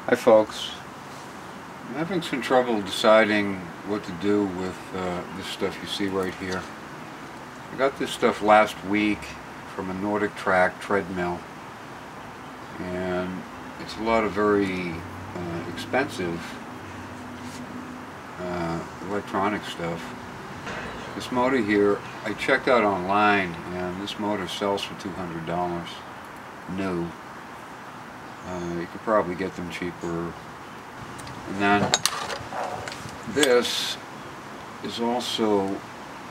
Hi folks, I'm having some trouble deciding what to do with this stuff you see right here. I got this stuff last week from a Nordictrack treadmill, and it's a lot of very expensive electronic stuff. This motor here, I checked out online, and this motor sells for $200 new. You could probably get them cheaper. And then this is also,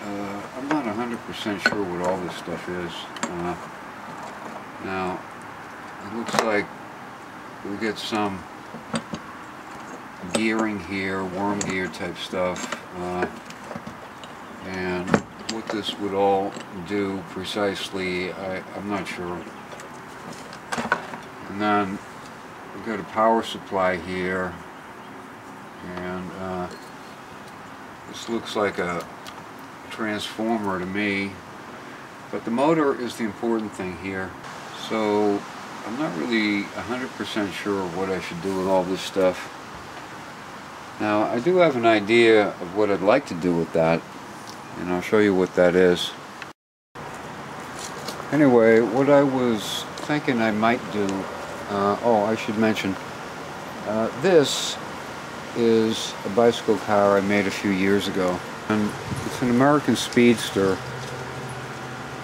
I'm not 100% sure what all this stuff is. Now, it looks like we get some gearing here, worm gear type stuff. And what this would all do precisely, I'm not sure. And then we've got a power supply here, and this looks like a transformer to me, but the motor is the important thing here. So I'm not really 100% sure what I should do with all this stuff. Now, I do have an idea of what I'd like to do with that, and I'll show you what that is. Anyway, what I was thinking I might do, oh, I should mention, this is a bicycle car I made a few years ago, and it's an American Speedster,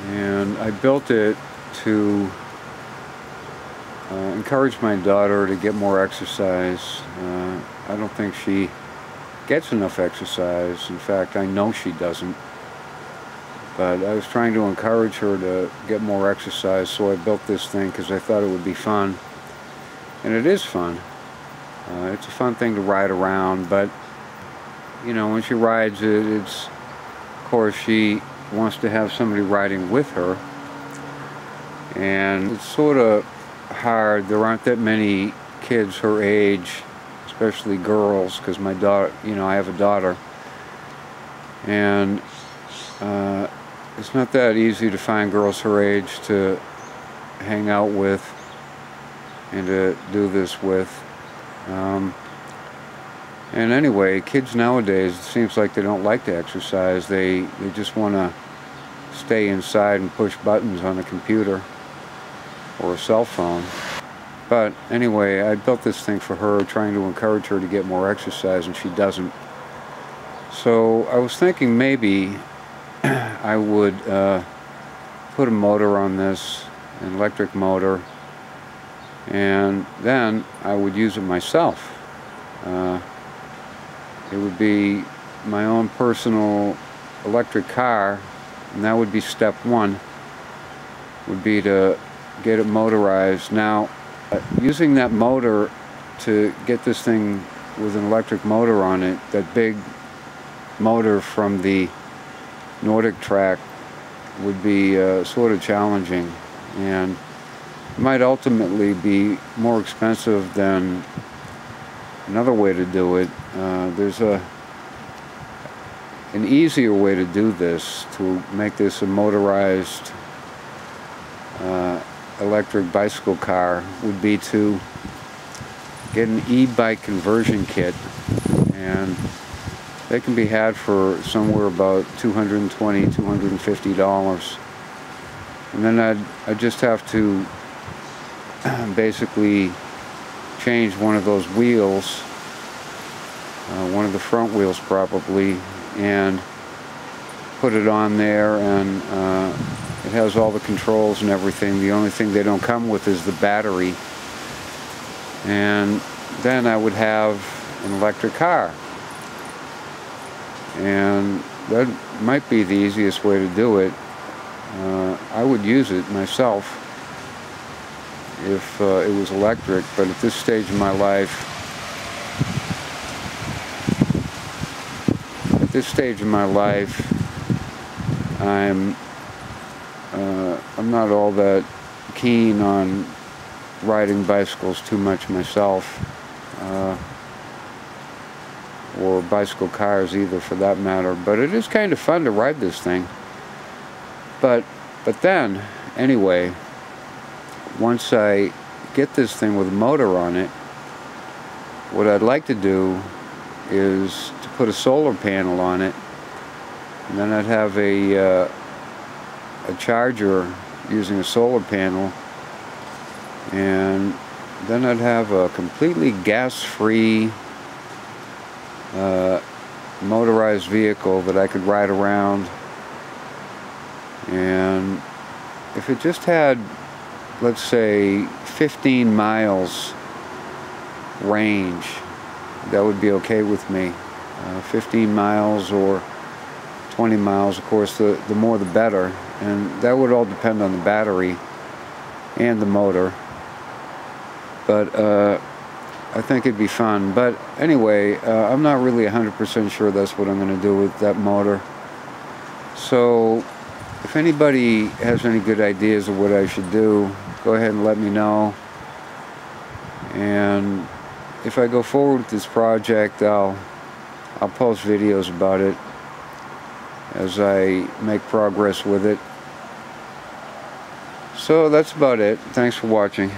and I built it to encourage my daughter to get more exercise. I don't think she gets enough exercise. In fact, I know she doesn't. But I was trying to encourage her to get more exercise, so I built this thing because I thought it would be fun. And it is fun. It's a fun thing to ride around, but you know, when she rides it, it's, of course, she wants to have somebody riding with her. And it's sort of hard. There aren't that many kids her age, especially girls, because my daughter, you know, I have a daughter. And it's not that easy to find girls her age to hang out with and to do this with. And anyway, kids nowadays, it seems like they don't like to exercise. They just want to stay inside and push buttons on a computer or a cell phone. But anyway, I built this thing for her, trying to encourage her to get more exercise, and she doesn't. So I was thinking maybe I would put a motor on this, an electric motor, and then I would use it myself. It would be my own personal electric car, and that would be step one, would be to get it motorized. Now, using that motor to get this thing with an electric motor on it, that big motor from the Nordictrack, would be sort of challenging, and might ultimately be more expensive than another way to do it. There's an easier way to do this, to make this a motorized electric bicycle car, would be to get an e-bike conversion kit, and they can be had for somewhere about $220, $250. And then I'd just have to basically change one of those wheels, one of the front wheels probably, and put it on there, and it has all the controls and everything. The only thing they don't come with is the battery. And then I would have an electric car. And that might be the easiest way to do it. I would use it myself if it was electric, but at this stage in my life, I'm not all that keen on riding bicycles too much myself, or bicycle cars either, for that matter. But it is kind of fun to ride this thing. But then, anyway, once I get this thing with a motor on it, what I'd like to do is to put a solar panel on it, and then I'd have a charger using a solar panel, and then I'd have a completely gas-free motorized vehicle that I could ride around. And if it just had, let's say, 15 miles range, that would be okay with me. 15 miles or 20 miles, of course, the more the better, and that would all depend on the battery and the motor. But I think it'd be fun. But anyway, I'm not really 100% sure that's what I'm going to do with that motor. So if anybody has any good ideas of what I should do, go ahead and let me know. And if I go forward with this project, I'll post videos about it as I make progress with it. So that's about it. Thanks for watching.